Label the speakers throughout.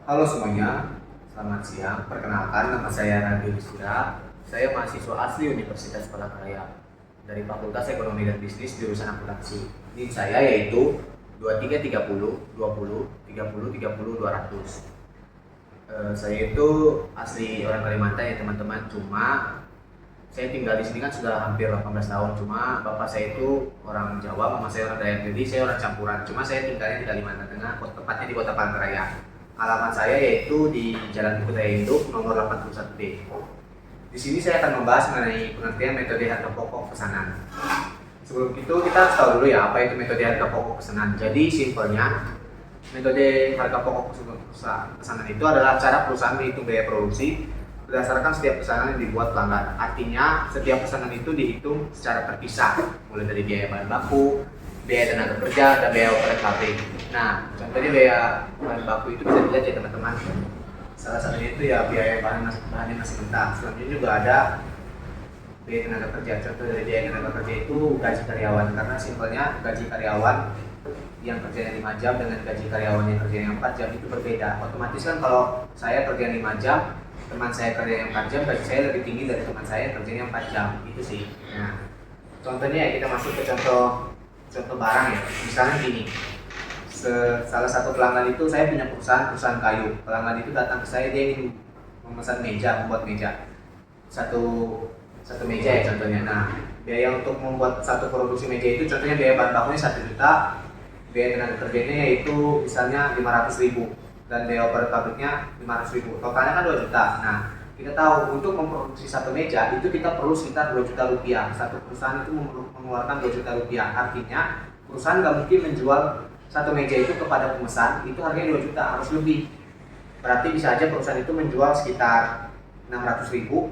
Speaker 1: Halo semuanya, selamat siang. Perkenalkan, nama saya Randy Wisira. Saya mahasiswa asli Universitas Palangkaraya dari Fakultas Ekonomi dan Bisnis jurusan akuntansi. NIM saya yaitu 2330 20 30 30 200. Saya itu asli orang Kalimantan ya teman-teman. Cuma saya tinggal di sini kan sudah hampir 18 tahun. Cuma bapak saya itu orang Jawa, mama saya orang Dayak. Jadi saya orang campuran. Cuma saya tinggalnya di Kalimantan Tengah, tepatnya di Kota Palangkaraya. Alamat saya yaitu di Jalan Kutai Induk nomor 81B. Di sini saya akan membahas mengenai pengertian metode harga pokok pesanan. Sebelum itu kita harus tahu dulu ya apa itu metode harga pokok pesanan. Jadi simpelnya metode harga pokok pesanan itu adalah cara perusahaan menghitung biaya produksi berdasarkan setiap pesanan yang dibuat pelanggan. Artinya setiap pesanan itu dihitung secara terpisah, mulai dari biaya bahan baku, biaya tenaga kerja, dan biaya operasional pabrik. Nah, contohnya biaya bahan baku itu bisa dilihat ya teman-teman. Salah satunya itu ya biaya bahan yang masih mentah. Selanjutnya juga ada biaya tenaga kerja. Contoh dari biaya tenaga kerja itu gaji karyawan, karena simpelnya gaji karyawan yang kerjanya 5 jam dengan gaji karyawan yang kerjanya 4 jam itu berbeda. Otomatis kan kalau saya kerja 5 jam, teman saya kerja yang 4 jam, gaji saya lebih tinggi dari teman saya yang kerjanya 4 jam. Itu sih. Nah, contohnya ya kita masuk ke contoh barang ya. Misalnya gini. Salah satu pelanggan itu, saya punya perusahaan kayu. Pelanggan itu datang ke saya, dia ingin memesan meja, membuat meja. Satu satu meja ya contohnya. Nah, biaya untuk membuat satu produksi meja itu contohnya biaya bahan bakunya 1 juta, biaya tenaga kerjanya yaitu misalnya 500.000 dan biaya operasional pabriknya 500.000, totalnya kan 2 juta. Nah, kita tahu untuk memproduksi satu meja itu kita perlu sekitar 2 juta rupiah. Satu perusahaan itu mengeluarkan 2 juta rupiah. Artinya perusahaan nggak mungkin menjual satu meja itu kepada pemesan itu harganya 2 juta, harus lebih. Berarti bisa aja perusahaan itu menjual sekitar 600.000,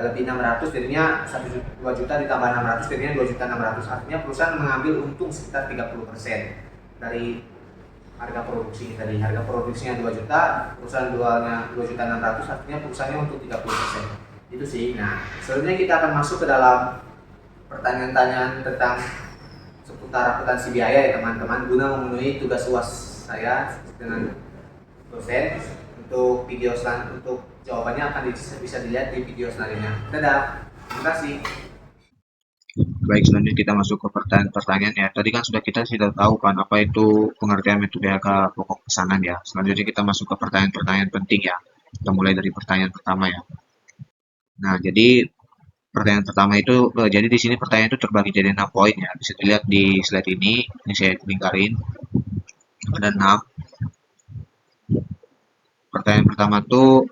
Speaker 1: lebih 600 jadinya 2 juta ditambah 600 jadinya 2 juta 600. Artinya perusahaan mengambil untung sekitar 30% dari harga produksi tadi. Harga produksinya 2 juta, perusahaan jualnya 2 juta 600, artinya perusahaannya untuk 30%. Itu sih. Nah, selanjutnya kita akan masuk ke dalam pertanyaan-pertanyaan tentang seputar akuntansi biaya ya teman-teman, guna memenuhi tugas UAS saya dengan dosen. Untuk untuk jawabannya akan bisa dilihat di video selanjutnya. Dadah, terima kasih.
Speaker 2: Baik, selanjutnya kita masuk ke pertanyaan-pertanyaan ya. Tadi kan sudah tahu kan apa itu pengertian metode harga pokok pesanan ya. Selanjutnya kita masuk ke pertanyaan-pertanyaan penting ya. Kita mulai dari pertanyaan pertama ya. Nah, jadi pertanyaan pertama itu, jadi di sini pertanyaan itu terbagi jadi 6 poin ya. Bisa dilihat di slide ini saya lingkarin. Ada 6. Pertanyaan pertama tuh,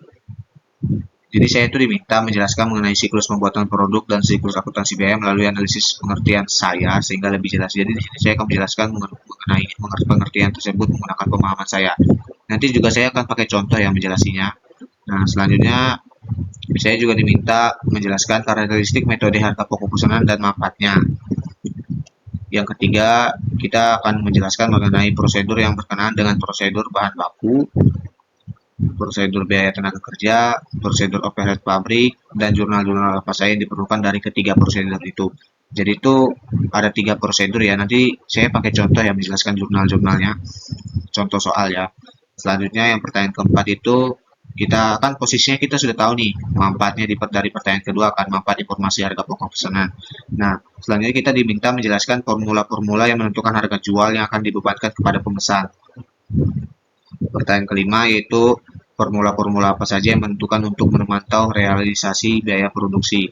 Speaker 2: jadi saya itu diminta menjelaskan mengenai siklus pembuatan produk dan siklus akuntansi biaya melalui analisis pengertian saya sehingga lebih jelas. Jadi di sini saya akan menjelaskan mengenai pengertian tersebut menggunakan pemahaman saya. Nanti juga saya akan pakai contoh yang menjelasinya. Nah, selanjutnya saya juga diminta menjelaskan karakteristik metode harga pokok pesanan dan manfaatnya. Yang ketiga, kita akan menjelaskan mengenai prosedur yang berkenaan dengan prosedur bahan baku, prosedur biaya tenaga kerja, prosedur overhead pabrik, dan jurnal-jurnal apa saja yang diperlukan dari ketiga prosedur itu. Jadi itu ada 3 prosedur ya. Nanti saya pakai contoh yang menjelaskan jurnal-jurnalnya, contoh soal ya. Selanjutnya yang pertanyaan keempat itu kita kan posisinya kita sudah tahu nih manfaatnya dari pertanyaan kedua kan manfaat informasi harga pokok pesanan. Nah, selanjutnya kita diminta menjelaskan formula-formula yang menentukan harga jual yang akan dibebankan kepada pemesan. Pertanyaan kelima yaitu formula-formula apa saja yang menentukan untuk memantau realisasi biaya produksi.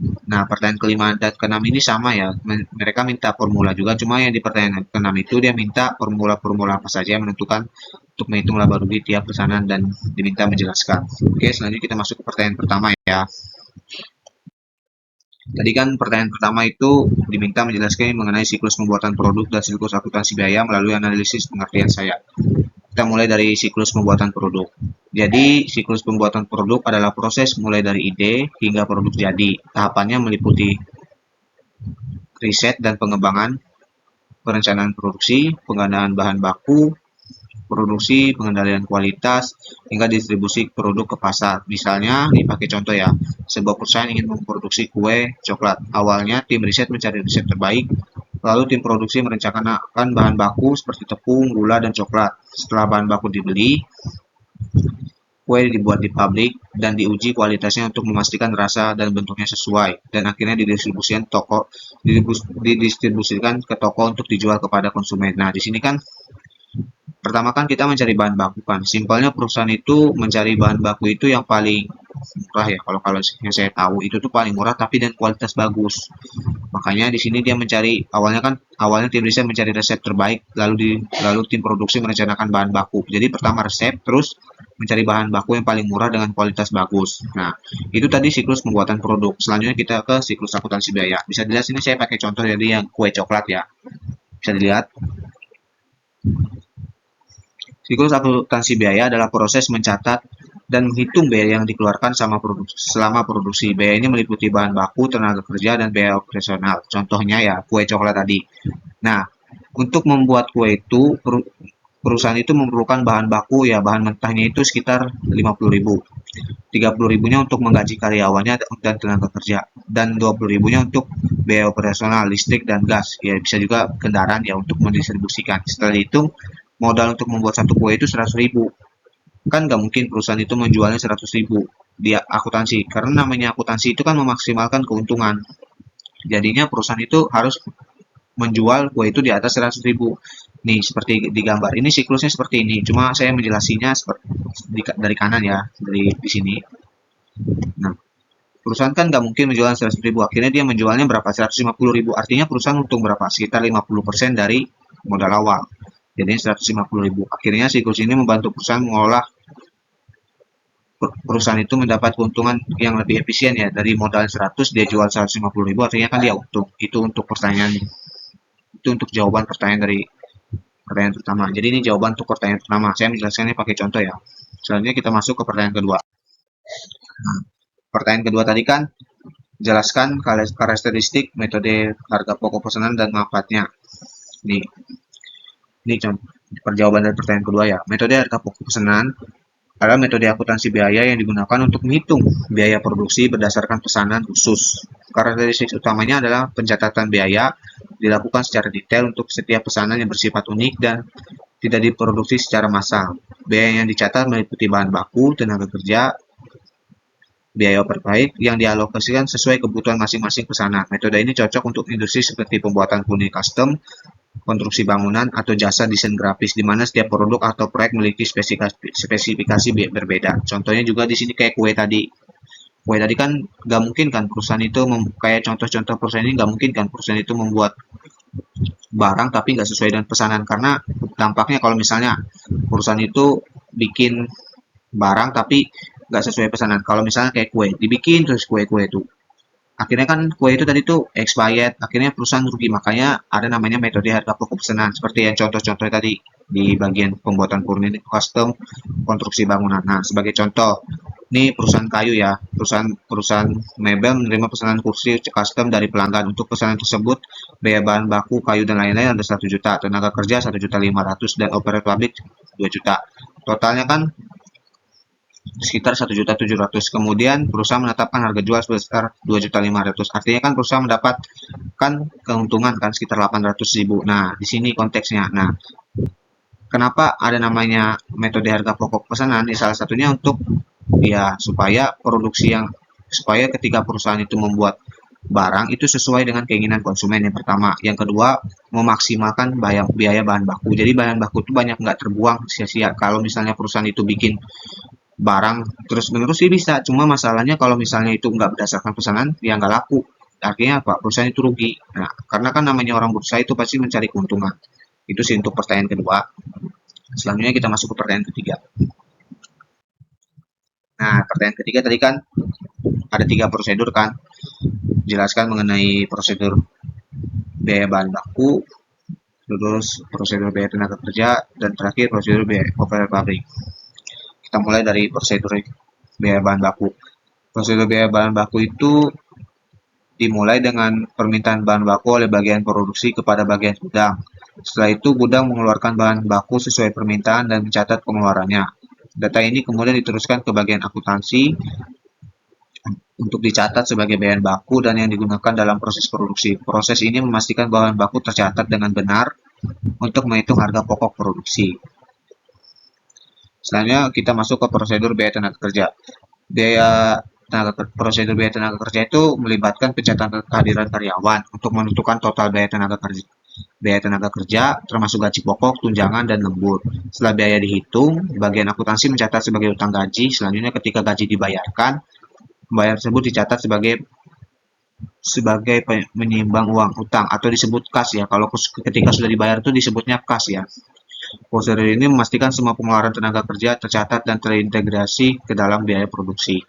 Speaker 2: Nah, pertanyaan kelima dan keenam ini sama ya. Mereka minta formula juga, cuma yang di pertanyaan keenam itu dia minta formula-formula apa saja yang menentukan untuk menghitung laba rugi tiap pesanan dan diminta menjelaskan. Oke, selanjutnya kita masuk ke pertanyaan pertama ya. Tadi kan pertanyaan pertama itu diminta menjelaskan mengenai siklus pembuatan produk dan siklus akuntansi biaya melalui analisis pengertian saya. Kita mulai dari siklus pembuatan produk. Jadi, siklus pembuatan produk adalah proses mulai dari ide hingga produk jadi. Tahapannya meliputi riset dan pengembangan, perencanaan produksi, pengadaan bahan baku, produksi, pengendalian kualitas, hingga distribusi produk ke pasar. Misalnya, dipakai contoh ya, sebuah perusahaan ingin memproduksi kue coklat. Awalnya, tim riset mencari resep terbaik, lalu tim produksi merencanakan bahan baku seperti tepung, gula, dan coklat. Setelah bahan baku dibeli, Kue dibuat di pabrik dan diuji kualitasnya untuk memastikan rasa dan bentuknya sesuai, dan akhirnya didistribusikan ke toko untuk dijual kepada konsumen. Nah, di sini kan pertama kan kita mencari bahan baku kan. Simpelnya perusahaan itu mencari bahan baku itu yang paling murah ya. Kalau yang saya tahu itu tuh paling murah tapi dan kualitas bagus. Makanya di sini dia mencari awalnya tim riset mencari resep terbaik, lalu tim produksi merencanakan bahan baku. Jadi pertama resep, terus mencari bahan baku yang paling murah dengan kualitas bagus. Nah, itu tadi siklus pembuatan produk. Selanjutnya kita ke siklus akuntansi biaya. Bisa dilihat sini saya pakai contoh jadi yang kue coklat ya. Bisa dilihat. Siklus akuntansi biaya adalah proses mencatat dan menghitung biaya yang dikeluarkan selama produksi. Biaya ini meliputi bahan baku, tenaga kerja, dan biaya operasional. Contohnya ya kue coklat tadi. Nah, untuk membuat kue itu perusahaan itu memerlukan bahan baku ya, bahan mentahnya itu sekitar 50.000. 30.000-nya untuk menggaji karyawannya dan tenaga kerja, dan 20.000-nya untuk biaya operasional, listrik dan gas. Ya bisa juga kendaraan ya untuk mendistribusikan. Setelah itu modal untuk membuat satu kue itu 100.000. Kan nggak mungkin perusahaan itu menjualnya 100.000 di akuntansi, karena namanya akuntansi itu kan memaksimalkan keuntungan. Jadinya perusahaan itu harus menjual kue itu di atas 100.000. Nih, seperti di gambar. Ini siklusnya seperti ini. Cuma saya menjelasinya dari kanan ya, dari di sini. Nah, perusahaan kan nggak mungkin menjual 100.000. Akhirnya dia menjualnya berapa? 150.000. Artinya perusahaan untung berapa? Sekitar 50% dari modal awal. Jadi 150.000. Akhirnya siklus ini membantu perusahaan mengolah perusahaan itu mendapat keuntungan yang lebih efisien ya. Dari modal 100 dia jual 150.000, artinya kan dia untung. Itu untuk pertanyaan, itu untuk jawaban pertanyaan pertama. Jadi ini jawaban untuk pertanyaan pertama. Saya menjelaskannya pakai contoh ya. Selanjutnya kita masuk ke pertanyaan kedua. Nah, pertanyaan kedua tadi kan jelaskan karakteristik metode harga pokok pesanan dan manfaatnya. Ini perjawaban dari pertanyaan kedua ya. Metode harga pokok pesanan adalah metode akuntansi biaya yang digunakan untuk menghitung biaya produksi berdasarkan pesanan khusus. Karakteristik utamanya adalah pencatatan biaya dilakukan secara detail untuk setiap pesanan yang bersifat unik dan tidak diproduksi secara massal. Biaya yang dicatat meliputi bahan baku, tenaga kerja, biaya overhead yang dialokasikan sesuai kebutuhan masing-masing pesanan. Metode ini cocok untuk industri seperti pembuatan huni custom, konstruksi bangunan, atau jasa desain grafis, di mana setiap produk atau proyek memiliki spesifikasi berbeda. Contohnya juga di sini kayak kue tadi. Kue tadi kan nggak mungkin kan perusahaan itu kayak contoh-contoh perusahaan ini nggak mungkin kan perusahaan itu membuat barang tapi nggak sesuai dengan pesanan, karena dampaknya kalau misalnya perusahaan itu bikin barang tapi nggak sesuai pesanan. Kalau misalnya kayak kue dibikin terus kue-kue itu akhirnya kan kue itu tadi tuh expired, akhirnya perusahaan rugi. Makanya ada namanya metode harga pokok pesanan seperti yang contoh-contoh tadi di bagian pembuatan furniture custom, konstruksi bangunan. Nah, sebagai contoh ini perusahaan kayu ya, perusahaan mebel menerima pesanan kursi custom dari pelanggan. Untuk pesanan tersebut biaya bahan baku, kayu dan lain-lain ada 1 juta, tenaga kerja 1.500.000, dan operator pabrik 2 juta. Totalnya kan sekitar 1.700.000. Kemudian perusahaan menetapkan harga jual sebesar 2.500.000. Artinya kan perusahaan mendapatkan keuntungan kan sekitar 800.000. Nah, di sini konteksnya. Nah, kenapa ada namanya metode harga pokok pesanan? Ya, salah satunya untuk ya supaya ketika perusahaan itu membuat barang itu sesuai dengan keinginan konsumen, yang pertama. Yang kedua, memaksimalkan biaya bahan baku. Jadi bahan baku itu banyak nggak terbuang sia-sia. Kalau misalnya perusahaan itu bikin barang terus menerus sih bisa, cuma masalahnya kalau misalnya itu nggak berdasarkan pesanan ya nggak laku. Artinya apa? Perusahaan itu rugi. Nah, karena kan namanya orang berusaha itu pasti mencari keuntungan. Itu sih untuk pertanyaan kedua. Selanjutnya kita masuk ke pertanyaan ketiga. Nah, pertanyaan ketiga tadi kan ada 3 prosedur kan. Jelaskan mengenai prosedur biaya bahan baku, terus prosedur biaya tenaga kerja, dan terakhir prosedur biaya operator pabrik. Kita mulai dari prosedur biaya bahan baku. Prosedur biaya bahan baku itu dimulai dengan permintaan bahan baku oleh bagian produksi kepada bagian gudang. Setelah itu gudang mengeluarkan bahan baku sesuai permintaan dan mencatat pengeluarannya. Data ini kemudian diteruskan ke bagian akuntansi untuk dicatat sebagai bahan baku dan yang digunakan dalam proses produksi. Proses ini memastikan bahan baku tercatat dengan benar untuk menghitung harga pokok produksi. Selanjutnya kita masuk ke prosedur biaya tenaga kerja. Prosedur biaya tenaga kerja itu melibatkan pencatatan kehadiran karyawan untuk menentukan total biaya tenaga kerja termasuk gaji pokok, tunjangan, dan lembur. Setelah biaya dihitung, bagian akuntansi mencatat sebagai utang gaji. Selanjutnya ketika gaji dibayarkan, pembayaran tersebut dicatat sebagai penyeimbang uang utang atau disebut kas ya. Kalau ketika sudah dibayar itu disebutnya kas ya. Prosedur ini memastikan semua pengeluaran tenaga kerja tercatat dan terintegrasi ke dalam biaya produksi.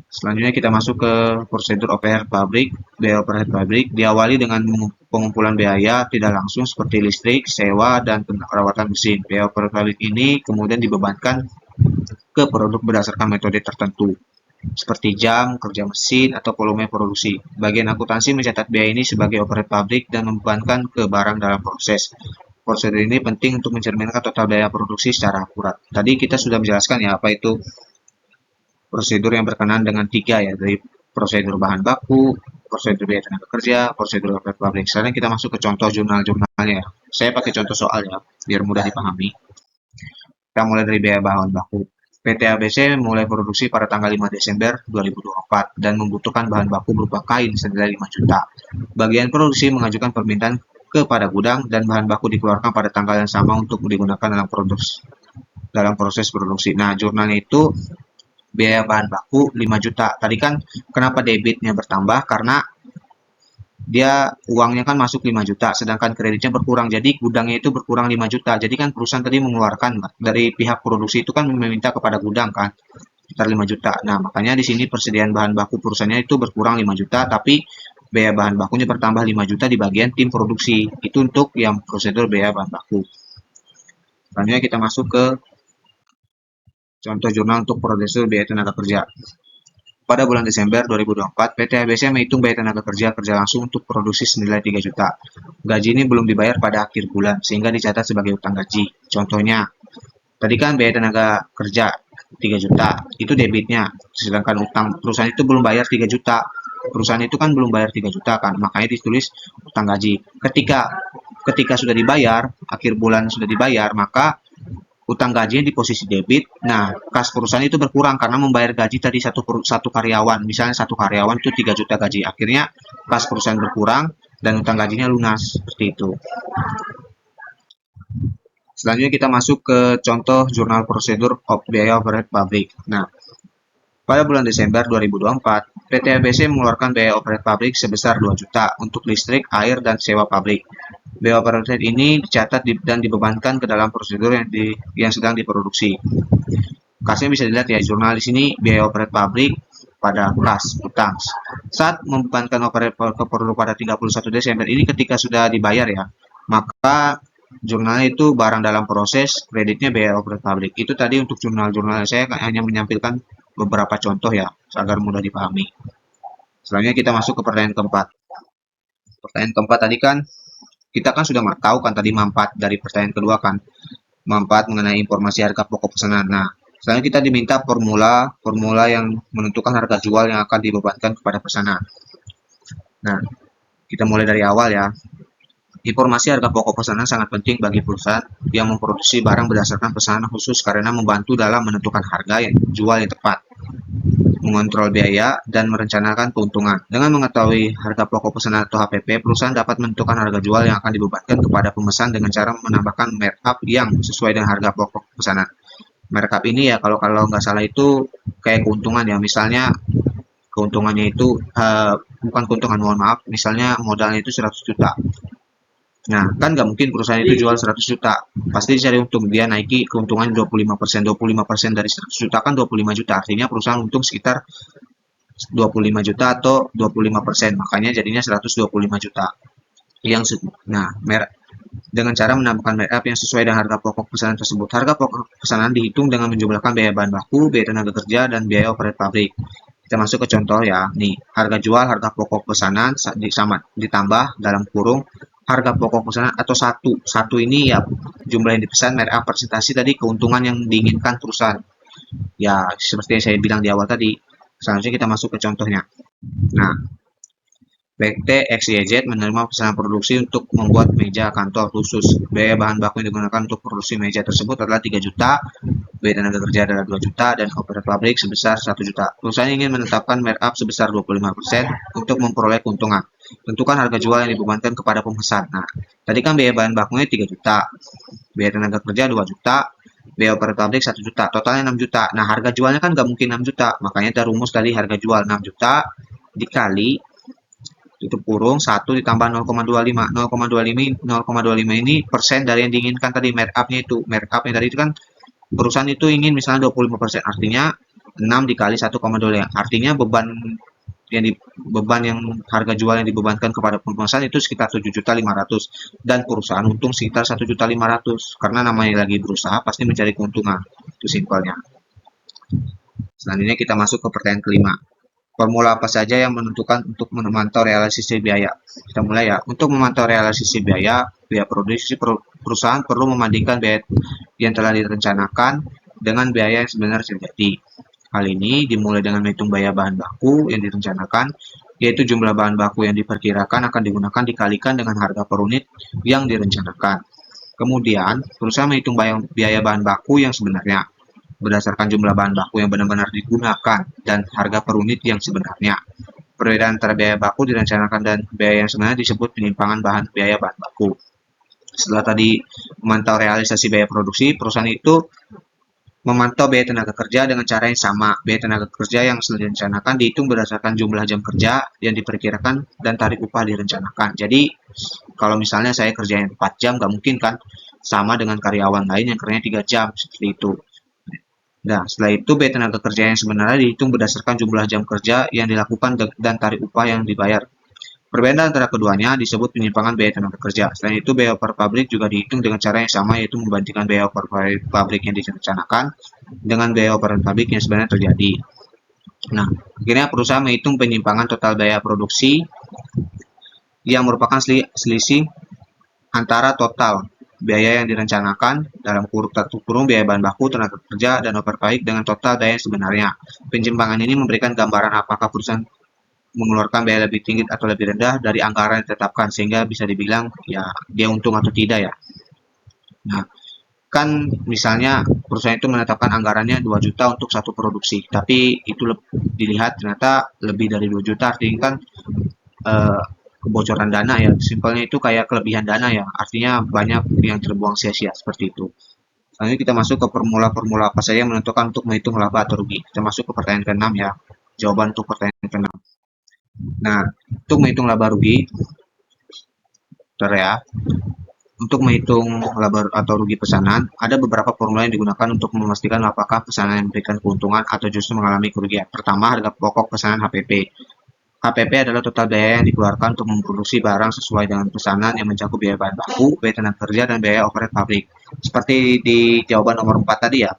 Speaker 2: Selanjutnya kita masuk ke prosedur overhead pabrik. Biaya overhead pabrik diawali dengan pengumpulan biaya tidak langsung seperti listrik, sewa, dan perawatan mesin. Biaya overhead pabrik ini kemudian dibebankan ke produk berdasarkan metode tertentu, seperti jam, kerja mesin, atau volume produksi. Bagian akuntansi mencatat biaya ini sebagai overhead pabrik dan membebankan ke barang dalam proses. Prosedur ini penting untuk mencerminkan total biaya produksi secara akurat. Tadi kita sudah menjelaskan ya apa itu prosedur yang berkenaan dengan tiga ya, dari prosedur bahan baku, prosedur biaya tenaga kerja, prosedur overhead pabrik. Sekarang kita masuk ke contoh jurnal-jurnalnya ya. Saya pakai contoh soal ya, biar mudah dipahami. Kita mulai dari biaya bahan baku. PT ABC mulai produksi pada tanggal 5 Desember 2024 dan membutuhkan bahan baku berupa kain senilai 5 juta. Bagian produksi mengajukan permintaan kepada gudang dan bahan baku dikeluarkan pada tanggal yang sama untuk digunakan dalam proses produksi. Nah, jurnalnya itu biaya bahan baku 5 juta. Tadi kan kenapa debitnya bertambah? Karena dia uangnya kan masuk 5 juta, sedangkan kreditnya berkurang. Jadi gudangnya itu berkurang 5 juta. Jadi kan perusahaan tadi mengeluarkan dari pihak produksi itu kan meminta kepada gudang kan sekitar 5 juta. Nah, makanya di sini persediaan bahan baku perusahaannya itu berkurang 5 juta, tapi biaya bahan bakunya bertambah 5 juta di bagian tim produksi. Itu untuk yang prosedur biaya bahan baku. Selanjutnya kita masuk ke contoh jurnal untuk prosedur biaya tenaga kerja. Pada bulan Desember 2024, PT ABC menghitung biaya tenaga kerja langsung untuk produksi senilai 3 juta. Gaji ini belum dibayar pada akhir bulan, sehingga dicatat sebagai utang gaji. Contohnya, tadi kan biaya tenaga kerja 3 juta, itu debitnya. Sedangkan utang perusahaan itu belum bayar 3 juta. Perusahaan itu kan belum bayar 3 juta kan, makanya ditulis utang gaji. Ketika sudah dibayar, akhir bulan sudah dibayar, maka utang gajinya di posisi debit. Nah, kas perusahaan itu berkurang karena membayar gaji tadi satu karyawan. Misalnya satu karyawan itu 3 juta gaji. Akhirnya kas perusahaan berkurang dan utang gajinya lunas. Seperti itu. Selanjutnya kita masuk ke contoh jurnal prosedur biaya overhead pabrik. Nah, pada bulan Desember 2024, PT ABC mengeluarkan biaya overhead pabrik sebesar 2 juta untuk listrik, air, dan sewa pabrik. Biaya overhead ini dicatat dan dibebankan ke dalam prosedur yang sedang diproduksi. Kasnya bisa dilihat ya, jurnal di sini biaya overhead pabrik pada kas utang. Saat membebankan overhead ke produk pada 31 Desember ini ketika sudah dibayar ya, maka jurnalnya itu barang dalam proses, kreditnya biaya overhead pabrik. Itu tadi untuk jurnal-jurnal saya hanya menyampaikan beberapa contoh ya, agar mudah dipahami. Selanjutnya kita masuk ke pertanyaan keempat. Pertanyaan keempat tadi kan, kita kan sudah tahu kan tadi manfaat dari pertanyaan kedua kan, manfaat mengenai informasi harga pokok pesanan. Nah, selanjutnya kita diminta formula yang menentukan harga jual yang akan dibebankan kepada pesanan. Nah, kita mulai dari awal ya. Informasi harga pokok pesanan sangat penting bagi perusahaan yang memproduksi barang berdasarkan pesanan khusus karena membantu dalam menentukan harga yang jual yang tepat, mengontrol biaya, dan merencanakan keuntungan. Dengan mengetahui harga pokok pesanan atau HPP, perusahaan dapat menentukan harga jual yang akan dibebankan kepada pemesan dengan cara menambahkan markup yang sesuai dengan harga pokok pesanan. Markup ini ya kalau nggak salah itu kayak keuntungan ya, misalnya keuntungannya itu bukan keuntungan, mohon maaf, misalnya modalnya itu 100 juta. Nah, kan nggak mungkin perusahaan itu jual 100 juta. Pasti dicari untung. Dia naiki keuntungan 25%. 25% dari 100 juta kan 25 juta. Artinya perusahaan untung sekitar 25 juta atau 25%. Makanya jadinya 125 juta. Dengan cara menambahkan markup yang sesuai dengan harga pokok pesanan tersebut. Harga pokok pesanan dihitung dengan menjumlahkan biaya bahan baku, biaya tenaga kerja, dan biaya overhead pabrik. Kita masuk ke contoh ya. Nih, harga jual, harga pokok pesanan ditambah dalam kurung harga pokok pesanan atau satu ini ya jumlah yang dipesan, markup presentasi tadi keuntungan yang diinginkan perusahaan ya, seperti yang saya bilang di awal tadi. Selanjutnya kita masuk ke contohnya. Nah, PT XYZ menerima pesanan produksi untuk membuat meja kantor khusus. Biaya bahan baku yang digunakan untuk produksi meja tersebut adalah 3 juta, biaya tenaga kerja adalah 2 juta, dan overhead pabrik sebesar 1 juta. Perusahaan ingin menetapkan markup sebesar 25% untuk memperoleh keuntungan. Tentukan harga jual yang dibebankan kepada pemesan. Nah, tadi kan biaya bahan bakunya 3 juta, biaya tenaga kerja 2 juta, biaya overhead pabrik 1 juta, totalnya 6 juta. Nah, harga jualnya kan nggak mungkin 6 juta, makanya kita rumus tadi harga jual 6 juta dikali tutup kurung 1 ditambah 0,25. 0,25 ini persen dari yang diinginkan tadi, markup-nya itu. Markup-nya tadi itu kan perusahaan itu ingin misalnya 25%, artinya 6 dikali 1,25. Artinya beban yang harga jual yang dibebankan kepada pemesan itu sekitar 7.500.000 dan perusahaan untung sekitar 1.500.000 karena namanya lagi berusaha pasti mencari keuntungan. Itu simpelnya. Selanjutnya kita masuk ke pertanyaan kelima. Formula apa saja yang menentukan untuk memantau realisasi biaya? Kita mulai ya. Untuk memantau realisasi biaya produksi perusahaan perlu membandingkan biaya yang telah direncanakan dengan biaya yang sebenarnya terjadi. Hal ini dimulai dengan menghitung biaya bahan baku yang direncanakan, yaitu jumlah bahan baku yang diperkirakan akan digunakan dikalikan dengan harga per unit yang direncanakan. Kemudian, perusahaan menghitung biaya bahan baku yang sebenarnya berdasarkan jumlah bahan baku yang benar-benar digunakan dan harga per unit yang sebenarnya. Perbedaan antara biaya baku direncanakan dan biaya yang sebenarnya disebut penyimpangan biaya bahan baku. Setelah tadi memantau realisasi biaya produksi, perusahaan itu memantau biaya tenaga kerja dengan cara yang sama. Biaya tenaga kerja yang sudah direncanakan dihitung berdasarkan jumlah jam kerja yang diperkirakan dan tarif upah direncanakan. Jadi, kalau misalnya saya kerjanya 4 jam, nggak mungkin kan sama dengan karyawan lain yang kerjanya 3 jam, seperti itu. Nah, setelah itu biaya tenaga kerja yang sebenarnya dihitung berdasarkan jumlah jam kerja yang dilakukan dan tarif upah yang dibayar. Perbedaan antara keduanya disebut penyimpangan biaya tenaga kerja. Selain itu, biaya per pabrik juga dihitung dengan cara yang sama, yaitu membandingkan biaya per pabrik yang direncanakan dengan biaya per pabrik yang sebenarnya terjadi. Nah, akhirnya perusahaan menghitung penyimpangan total biaya produksi yang merupakan selisih antara total biaya yang direncanakan dalam kurung biaya bahan baku, tenaga kerja, dan overpaying dengan total biaya yang sebenarnya. Penyimpangan ini memberikan gambaran apakah perusahaan mengeluarkan biaya lebih tinggi atau lebih rendah dari anggaran yang ditetapkan, sehingga bisa dibilang ya dia untung atau tidak ya. Nah, kan misalnya perusahaan itu menetapkan anggarannya 2 juta untuk satu produksi, tapi itu dilihat ternyata lebih dari 2 juta, artinya kan kebocoran dana ya, simpelnya itu kayak kelebihan dana ya, artinya banyak yang terbuang sia-sia seperti itu. Selanjutnya kita masuk ke formula-formula apa saja yang menentukan untuk menghitung laba atau rugi. Kita masuk ke pertanyaan ke-6 ya, jawaban untuk pertanyaan ke-6. Nah, untuk menghitung laba rugi, ya, untuk menghitung laba atau rugi pesanan, ada beberapa formula yang digunakan untuk memastikan apakah pesanan yang memberikan keuntungan atau justru mengalami kerugian. Pertama, harga pokok pesanan HPP. HPP adalah total biaya yang dikeluarkan untuk memproduksi barang sesuai dengan pesanan yang mencakup biaya bahan baku, biaya tenaga kerja, dan biaya overhead pabrik. Seperti di jawaban nomor 4 tadi ya.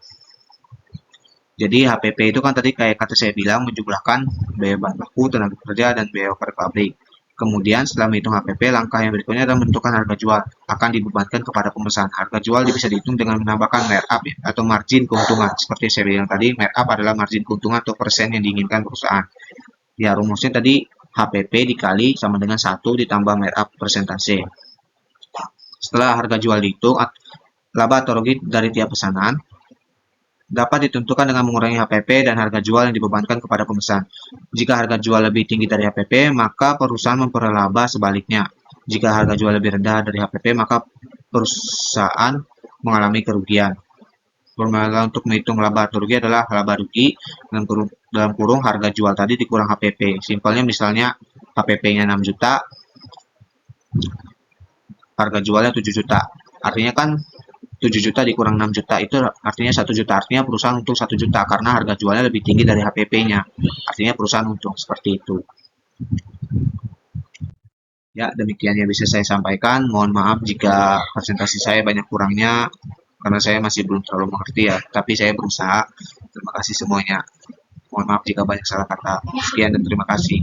Speaker 2: Jadi HPP itu kan tadi kayak kata saya bilang menjumlahkan biaya bahan baku, tenaga kerja, dan biaya overhead pabrik. Kemudian setelah menghitung HPP, langkah yang berikutnya adalah menentukan harga jual akan dibebankan kepada pemesan. Harga jual bisa dihitung dengan menambahkan markup ya, atau margin keuntungan. Seperti saya bilang tadi, markup adalah margin keuntungan atau persen yang diinginkan perusahaan. Ya, rumusnya tadi HPP dikali sama dengan 1 ditambah markup persentase. Setelah harga jual dihitung, laba atau rugi dari tiap pesanan dapat ditentukan dengan mengurangi HPP dan harga jual yang dibebankan kepada pemesan. Jika harga jual lebih tinggi dari HPP, maka perusahaan memperoleh laba. Sebaliknya, jika harga jual lebih rendah dari HPP, maka perusahaan mengalami kerugian. Formula untuk menghitung laba atau rugi adalah laba rugi dalam kurung harga jual tadi dikurang HPP. Simpelnya misalnya HPP-nya 6 juta, harga jualnya 7 juta. Artinya kan 7 juta dikurang 6 juta itu artinya 1 juta. Artinya perusahaan untung 1 juta karena harga jualnya lebih tinggi dari HPP-nya. Artinya perusahaan untung, seperti itu. Ya, demikian yang bisa saya sampaikan. Mohon maaf jika presentasi saya banyak kurangnya karena saya masih belum terlalu mengerti ya, tapi saya berusaha. Terima kasih semuanya. Mohon maaf jika banyak salah kata. Sekian dan terima kasih.